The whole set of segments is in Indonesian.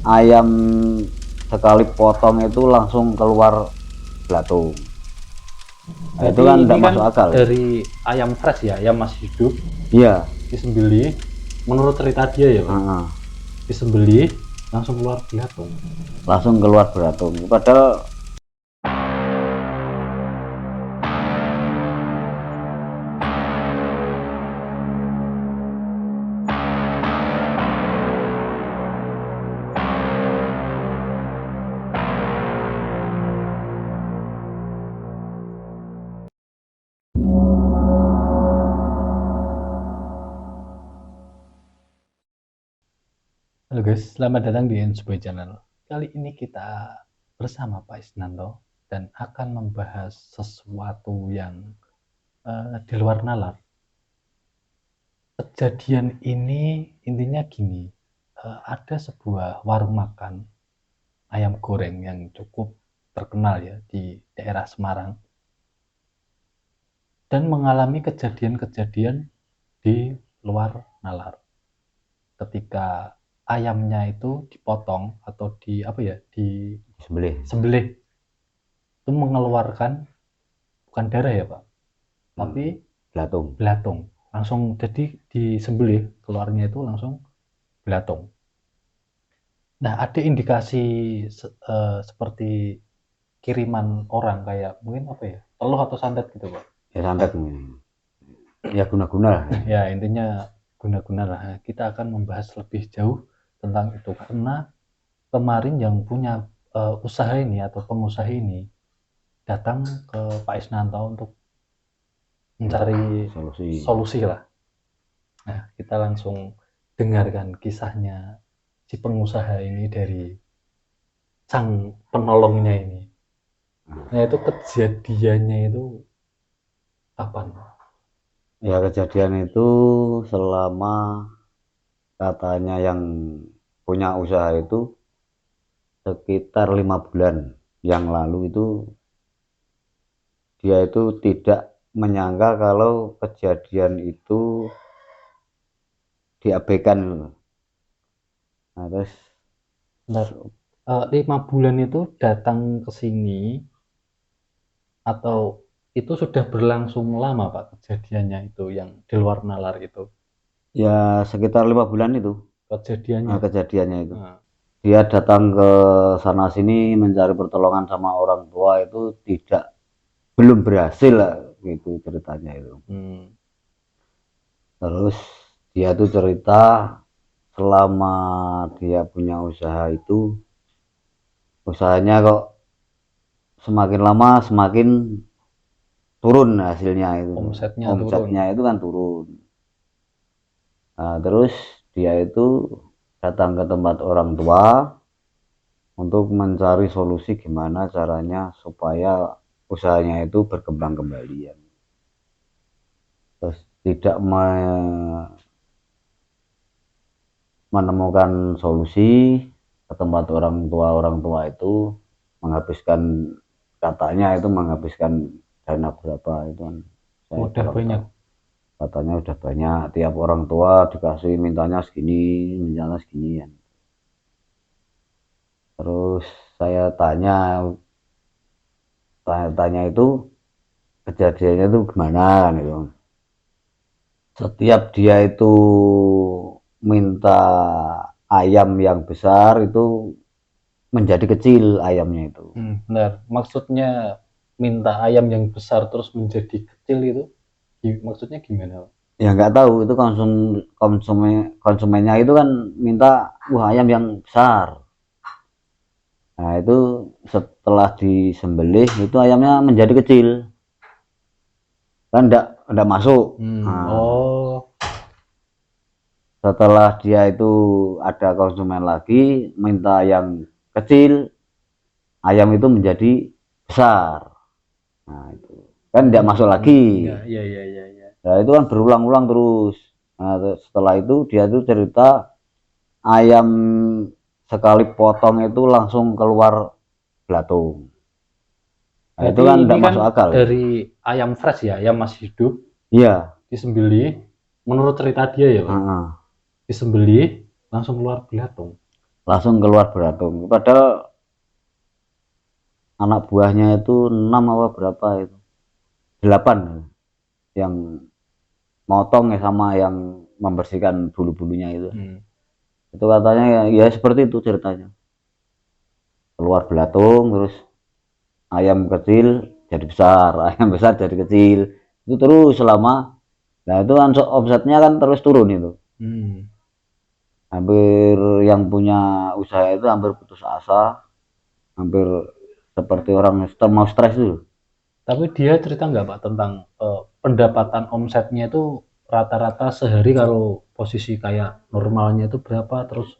ayam sekali potong itu langsung keluar belatung. Nah, itu kan tidak masuk akal. Dari ayam fresh ya, ayam masih hidup. Iya. Disembelih, menurut cerita dia ya, Pak. Disembelih langsung keluar belatung. Langsung keluar belatung. Padahal Halo guys, selamat datang di Insboy Channel. Kali ini kita bersama Pak Isnanto dan akan membahas sesuatu yang di luar nalar. Kejadian ini intinya gini, ada sebuah warung makan ayam goreng yang cukup terkenal ya di daerah Semarang dan mengalami kejadian-kejadian di luar nalar. Ketika ayamnya itu dipotong atau disembelih itu mengeluarkan bukan darah ya Pak, tapi belatung langsung. Jadi disembelih keluarnya itu langsung belatung. Nah, ada indikasi seperti kiriman orang, kayak mungkin teluh atau santet gitu Pak. Ya santet ya guna-guna. Ya intinya guna-guna lah. Kita akan membahas lebih jauh tentang itu karena kemarin yang punya usaha ini atau pengusaha ini datang ke Pak Isnanto untuk mencari solusi lah. Nah, kita langsung dengarkan kisahnya si pengusaha ini dari sang penolongnya ini. Nah, itu kejadiannya itu kapan? Ya kejadian itu selama katanya yang punya usaha itu sekitar 5 bulan yang lalu itu dia itu tidak menyangka kalau kejadian itu diabaikan. Nah, terus 5 bulan itu datang ke sini atau itu sudah berlangsung lama Pak kejadiannya itu yang di luar nalar itu? Ya sekitar 5 bulan itu kejadiannya itu. Dia datang ke sana sini mencari pertolongan sama orang tua itu belum berhasil lah gitu ceritanya itu. Terus dia tuh cerita selama dia punya usaha itu usahanya kok semakin lama semakin turun hasilnya itu. Omsetnya itu kan turun. Nah, terus dia itu datang ke tempat orang tua untuk mencari solusi gimana caranya supaya usahanya itu berkembang kembali. Terus tidak menemukan solusi ke tempat orang tua itu menghabiskan dana berapa itu kan udah banyak. Katanya udah banyak, tiap orang tua dikasih mintanya segini kan. Terus saya tanya itu kejadiannya itu gimana kan itu. Setiap dia itu minta ayam yang besar itu menjadi kecil ayamnya itu. Benar, maksudnya minta ayam yang besar terus menjadi kecil itu maksudnya gimana? Ya nggak tahu, itu konsumennya itu kan minta ayam yang besar. Nah itu setelah disembelih itu ayamnya menjadi kecil kan, enggak masuk. Setelah dia itu ada konsumen lagi minta yang kecil, ayam itu menjadi besar. Nah itu kan enggak masuk lagi. Nah itu kan berulang-ulang terus. Nah, setelah itu dia tuh cerita ayam sekali potong itu langsung keluar belatung. Nah, itu kan enggak masuk akal. Dari ayam fresh ya, ayam masih hidup. Iya. Disembelih, menurut cerita dia ya Pak. Disembelih langsung keluar belatung. langsung keluar beratung. Padahal anak buahnya itu 6 apa berapa itu, 8 yang motong ya sama yang membersihkan bulu-bulunya itu. Itu katanya ya seperti itu ceritanya, keluar belatung terus ayam kecil jadi besar, ayam besar jadi kecil, itu terus selama, nah itu kan omsetnya kan terus turun itu. Hampir yang punya usaha itu hampir putus asa, hampir seperti orang mau stres itu. Tapi dia cerita nggak Pak tentang pendapatan omsetnya itu rata-rata sehari kalau posisi kayak normalnya itu berapa, terus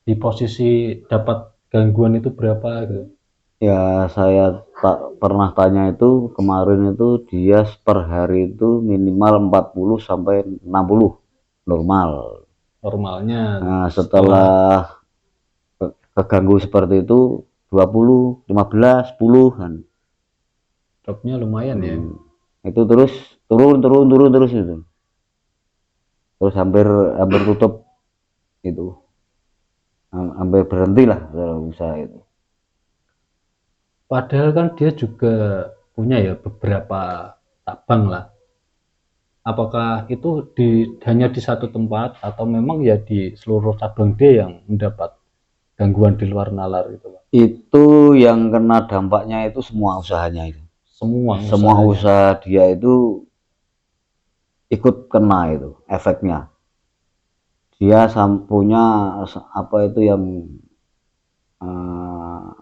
di posisi dapat gangguan itu berapa gitu? Ya saya tak pernah tanya itu kemarin itu dia per hari itu minimal 40 sampai 60 normal. Normalnya Nah setelah setelah keganggu seperti itu 20, 15, 10 kan. dropnya lumayan ya. Itu terus turun terus itu. Terus hampir hampir tutup itu. Hampir berhenti lah usaha itu. Padahal kan dia juga punya ya beberapa cabang lah. Apakah itu hanya di satu tempat atau memang ya di seluruh cabang dia yang mendapat gangguan di luar nalar gitu Pak? Itu yang kena dampaknya itu semua usahanya itu. Semua Semua usahanya. usaha dia itu ikut kena itu efeknya. Dia punya apa itu yang uh,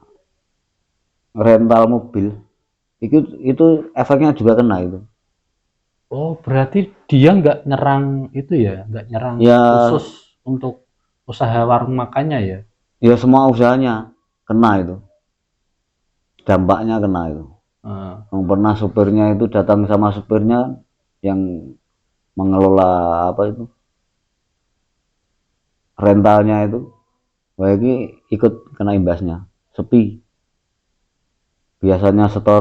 rental mobil, itu efeknya juga kena itu. Oh, berarti dia nggak nyerang itu ya, nggak nyerang Ya, khusus untuk usaha warung makannya ya? ya semua usahanya kena itu, dampaknya kena itu. Yang pernah supirnya itu datang sama supirnya yang mengelola apa itu rentalnya itu, wah ini ikut kena imbasnya, sepi. Biasanya setor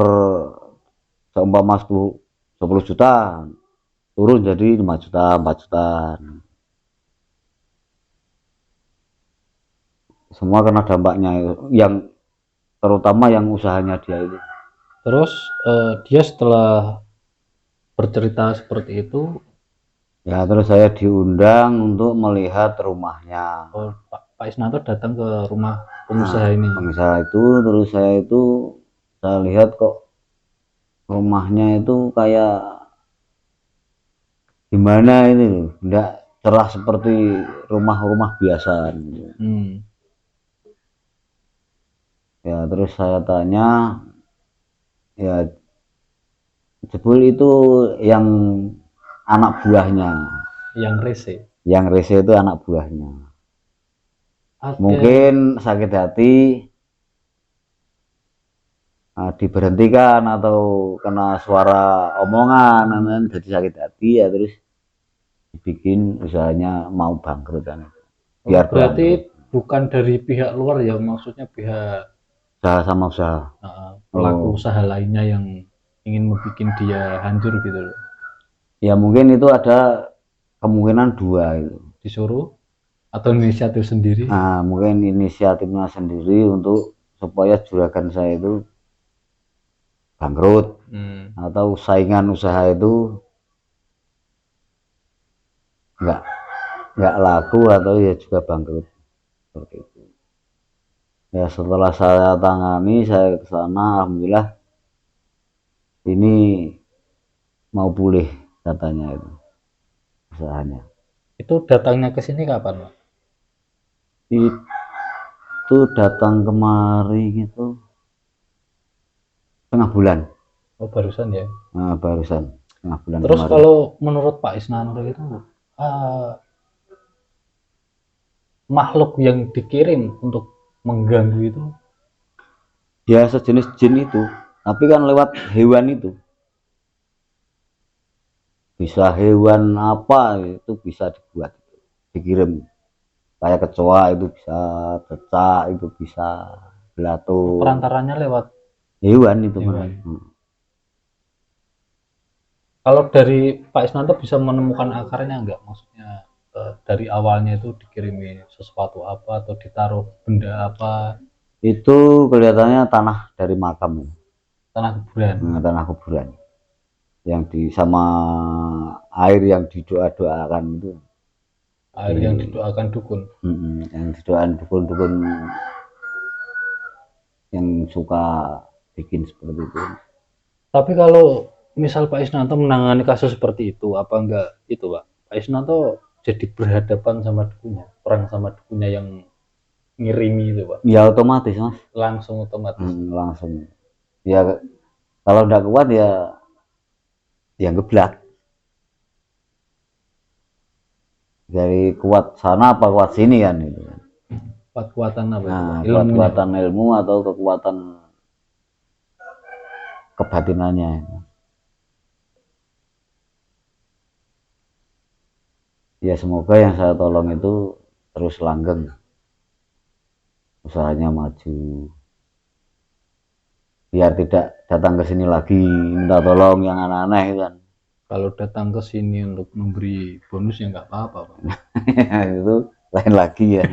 seumpama 10 juta turun jadi 5 juta 4 juta, semua kena dampaknya yang terutama yang usahanya dia itu. Terus dia setelah bercerita seperti itu, Ya terus saya diundang untuk melihat rumahnya. oh, Pak Isnanto datang ke rumah pengusaha ini. Pengusaha itu terus saya lihat kok rumahnya itu kayak gimana ini loh, enggak cerah seperti rumah-rumah biasa. Ya terus saya tanya, ya jebul itu yang anak buahnya, Yang rese itu anak buahnya. ada. Mungkin sakit hati, diberhentikan atau kena suara omongan jadi sakit hati ya terus dibikin usahanya mau bangkrut kan. Biar Berarti bangkrut. bukan dari pihak luar ya, maksudnya pihak Usaha sama usaha. pelaku usaha lainnya yang ingin membuat dia hancur gitu loh. Ya mungkin itu ada kemungkinan dua itu. Disuruh atau inisiatif sendiri? Nah, mungkin inisiatifnya sendiri untuk supaya juragan saya itu bangkrut atau saingan usaha itu nggak laku atau ya juga bangkrut seperti itu. Ya setelah saya tangani, saya ke sana, alhamdulillah ini mau pulih katanya itu usahanya. Itu datangnya ke sini kapan Pak? Itu datang kemari gitu setengah bulan. Oh barusan ya. Nah, barusan setengah bulan Terus kemarin. kalau menurut Pak Isnanto itu makhluk yang dikirim untuk mengganggu itu Ya sejenis jin itu, tapi kan lewat hewan itu. Bisa hewan apa itu bisa dibuat, dikirim. Kayak kecoa itu bisa, cecak itu bisa, belatung. perantaranya lewat Hewan itu hewan. kan. Kalau dari Pak Isnanto bisa menemukan akarnya enggak? Maksudnya dari awalnya itu dikirimi sesuatu apa atau ditaruh benda apa? Itu kelihatannya tanah dari makam, Tanah kuburan. tanah kuburan yang di sama air yang didoa-doakan itu. Air yang didoakan dukun. Yang didoakan dukun-dukun yang suka bikin seperti itu. Tapi kalau misal Pak Isnanto menangani kasus seperti itu, apa enggak itu Pak? Pak Isnanto jadi berhadapan sama dukunnya, perang sama dukunnya yang ngirimi itu Pak? Ya otomatis Mas, Langsung otomatis. langsung. Ya kalau udah kuat ya ngeblak. Dari kuat sana apa kuat sini kan itu. Kekuatan apa itu Pak? Nah, Ilmunya. kekuatan ilmu atau kekuatan kebatinannya. Ya semoga yang saya tolong itu terus langgeng, usahanya maju, biar tidak datang ke sini lagi minta tolong yang aneh-aneh kan. Kalau datang ke sini untuk memberi bonus ya nggak apa-apa Pak. Itu lain lagi ya.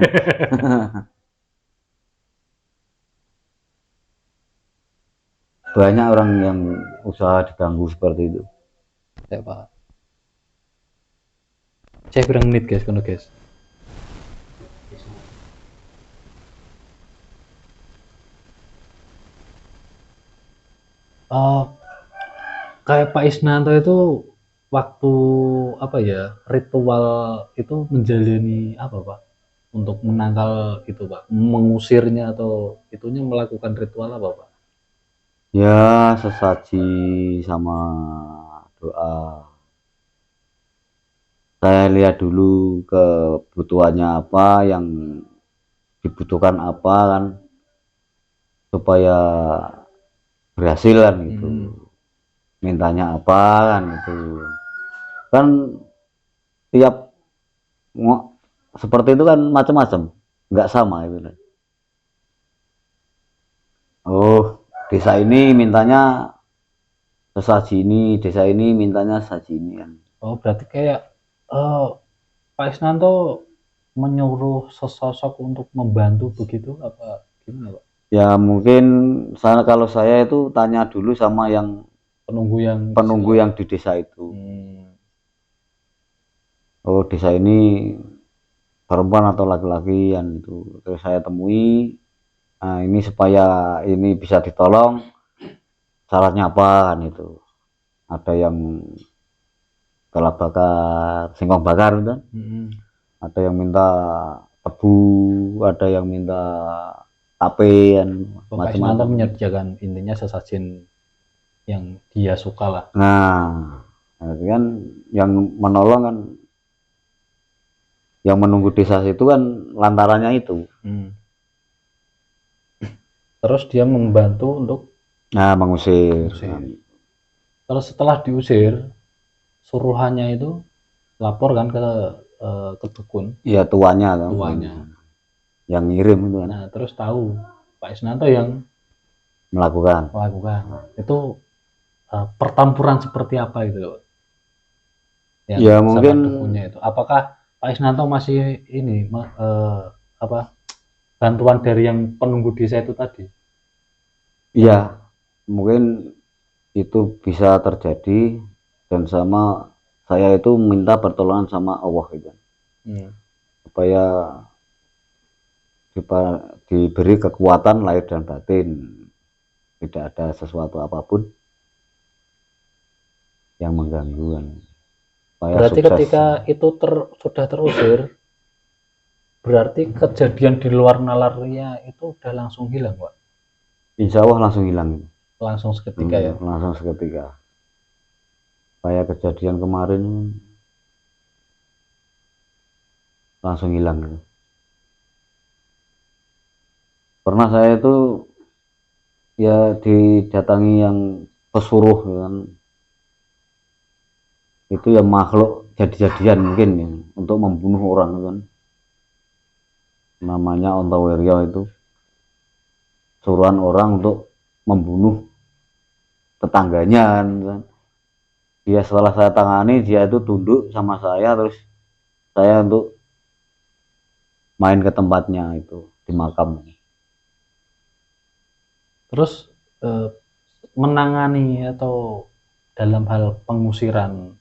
Banyak orang yang usaha diganggu seperti itu. Ya Pak. Saya kurang menit guys, kono guys. Kayak Pak Isnanto itu waktu apa ya, ritual itu menjalani apa Pak? Untuk menangkal itu Pak, mengusirnya atau itunya melakukan ritual apa Pak? Ya sesaji sama doa. Saya lihat dulu kebutuhannya apa, yang dibutuhkan apa kan, supaya berhasil kan gitu. Mintanya apa kan itu. Kan tiap seperti itu kan macam-macam, nggak sama itu. Oh, desa ini mintanya sesaji ini, desa ini mintanya sesaji ini kan. Oh berarti kayak Pak Isnanto menyuruh sesosok untuk membantu begitu apa gimana Pak? Ya mungkin kalau saya itu tanya dulu sama yang penunggu yang di desa itu. Oh desa ini perempuan atau laki-laki yang itu, terus saya temui. Nah ini supaya ini bisa ditolong, syaratnya apa kan itu. Ada yang telah bakar, singkong bakar kan. Ada yang minta tebu, ada yang minta tape kan, Pak Isnanto menyediakan intinya sesajen yang dia suka lah. Nah, itu kan yang menolong kan, yang menunggu desa itu kan lantarannya itu. Terus dia membantu untuk mengusir. Kalau setelah diusir, suruhannya itu lapor kan ke dukun. Iya tuanya yang ngirim itu kan. Nah terus tahu Pak Isnanto yang melakukan. Itu pertempuran seperti apa itu loh? Ya mungkin dukunnya itu. Apakah Pak Isnanto masih ini bantuan dari yang penunggu desa itu tadi? Iya, mungkin itu bisa terjadi, dan sama saya itu minta pertolongan sama Allah gitu. Supaya diberi kekuatan lahir dan batin, tidak ada sesuatu apapun yang mengganggu kan. Berarti sukses. Ketika itu sudah terusir, berarti kejadian di luar nalarnya itu udah langsung hilang Pak? Insya Allah langsung hilang. Langsung seketika ya? Langsung seketika. Kayak kejadian kemarin langsung hilang. Pernah saya itu ya didatangi yang pesuruh kan, itu ya makhluk jadi-jadian mungkin ya, untuk membunuh orang kan, namanya Ontawiryo. Itu suruhan orang untuk membunuh tetangganya kan. Dia setelah saya tangani, dia itu tunduk sama saya, terus saya untuk main ke tempatnya itu di makam. Terus menangani atau dalam hal pengusiran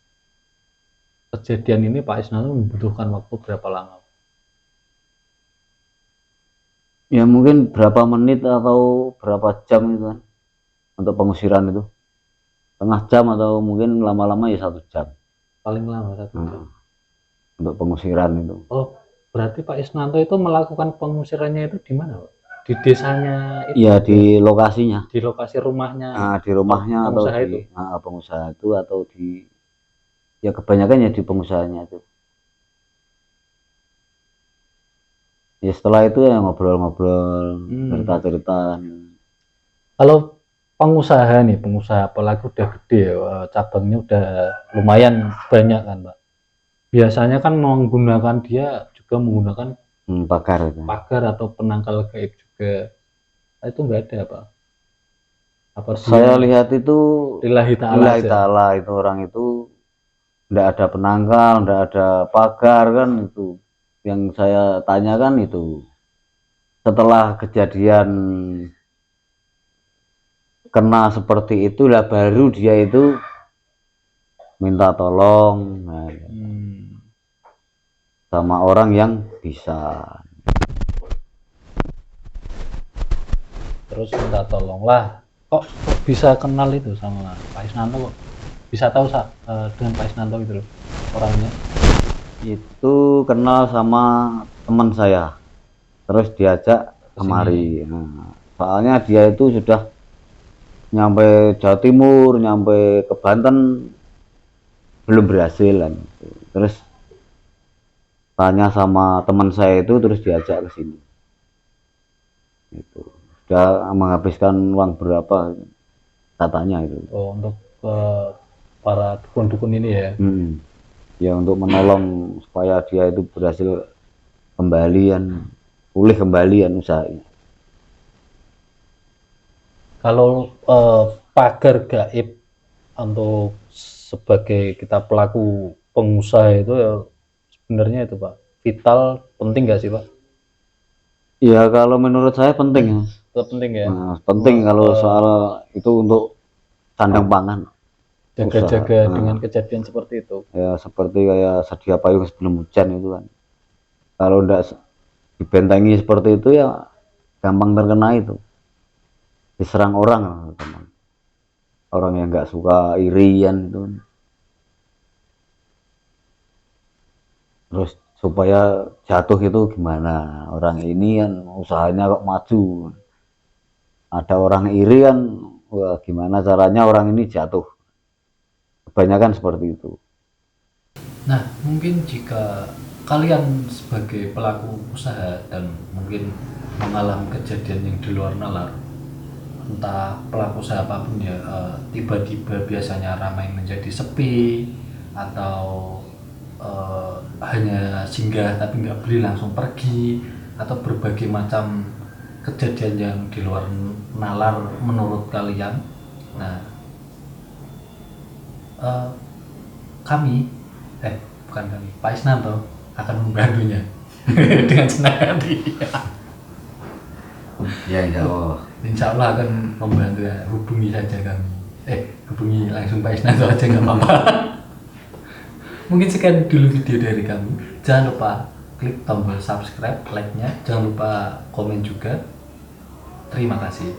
kejadian ini Pak Isnanto membutuhkan waktu berapa lama? Ya mungkin berapa menit atau berapa jam itu kan untuk pengusiran itu, setengah jam atau mungkin lama-lama ya 1 jam. Paling lama 1 jam. Untuk pengusiran itu. Oh, berarti Pak Isnanto itu melakukan pengusirannya itu di mana, Pak? Di desanya itu? Iya, di lokasinya. Di lokasi rumahnya. Nah, di rumahnya atau pengusaha itu? di pengusaha itu atau di, ya kebanyakan ya di pengusahanya itu. Ya setelah itu ya ngobrol-ngobrol, cerita-cerita. Kalau pengusaha nih, pengusaha apalagi udah gede ya, cabangnya udah lumayan banyak kan Pak. Biasanya kan menggunakan dia juga menggunakan pagar itu. pagar atau penangkal gaib juga. Nah, itu enggak ada Pak. Apa Saya lihat itu lillahi ta'ala itu orang itu enggak ada penangkal, enggak ada pagar kan itu. Yang saya tanyakan itu setelah kejadian kena seperti itulah baru dia itu minta tolong sama orang yang bisa. Terus minta tolong lah. Kok bisa kenal itu sama Pak Isnanto kok? Bisa tahu dengan Pak Isnanto gitu loh orangnya? Itu kenal sama teman saya, terus diajak kemari. Nah, soalnya dia itu sudah nyampe Jawa Timur, nyampe ke Banten belum berhasil kan. Terus tanya sama teman saya itu, terus diajak ke sini. Itu sudah menghabiskan uang berapa katanya itu. Oh, untuk para dukun-dukun ini ya? Ya untuk menolong supaya dia itu berhasil pulih kembalian usahanya. Kalau pagar gaib untuk sebagai kita pelaku pengusaha itu ya sebenarnya itu Pak vital, penting nggak sih Pak? Iya kalau menurut saya penting. Penting ya. Nah, penting kalau soal itu untuk sandang pangan. Jaga-jaga dengan kejadian seperti itu. Ya seperti kayak sedia payung sebelum hujan itu kan. Kalau enggak dibentengi seperti itu ya gampang terkena itu. Diserang orang, teman. Orang yang nggak suka irian itu. Terus supaya jatuh itu gimana? Orang ini kan usahanya kok maju. Ada orang iri kan, wah gimana caranya orang ini jatuh. Kebanyakan seperti itu. Nah, mungkin jika kalian sebagai pelaku usaha dan mungkin mengalami kejadian yang di luar nalar, entah pelaku usaha apapun ya, tiba-tiba biasanya ramai menjadi sepi atau hanya singgah tapi nggak beli langsung pergi, atau berbagai macam kejadian yang di luar nalar menurut kalian. Nah, bukan kami, Pak Isnanto akan membantunya dengan senang hati. Ya insya Allah. Insya Allah akan membantu ya. Hubungi saja kami. Hubungi langsung Pak Isnanto aja nggak apa-apa. Mungkin sekian dulu video dari kami. Jangan lupa klik tombol subscribe, like-nya. Jangan lupa komen juga. Terima kasih.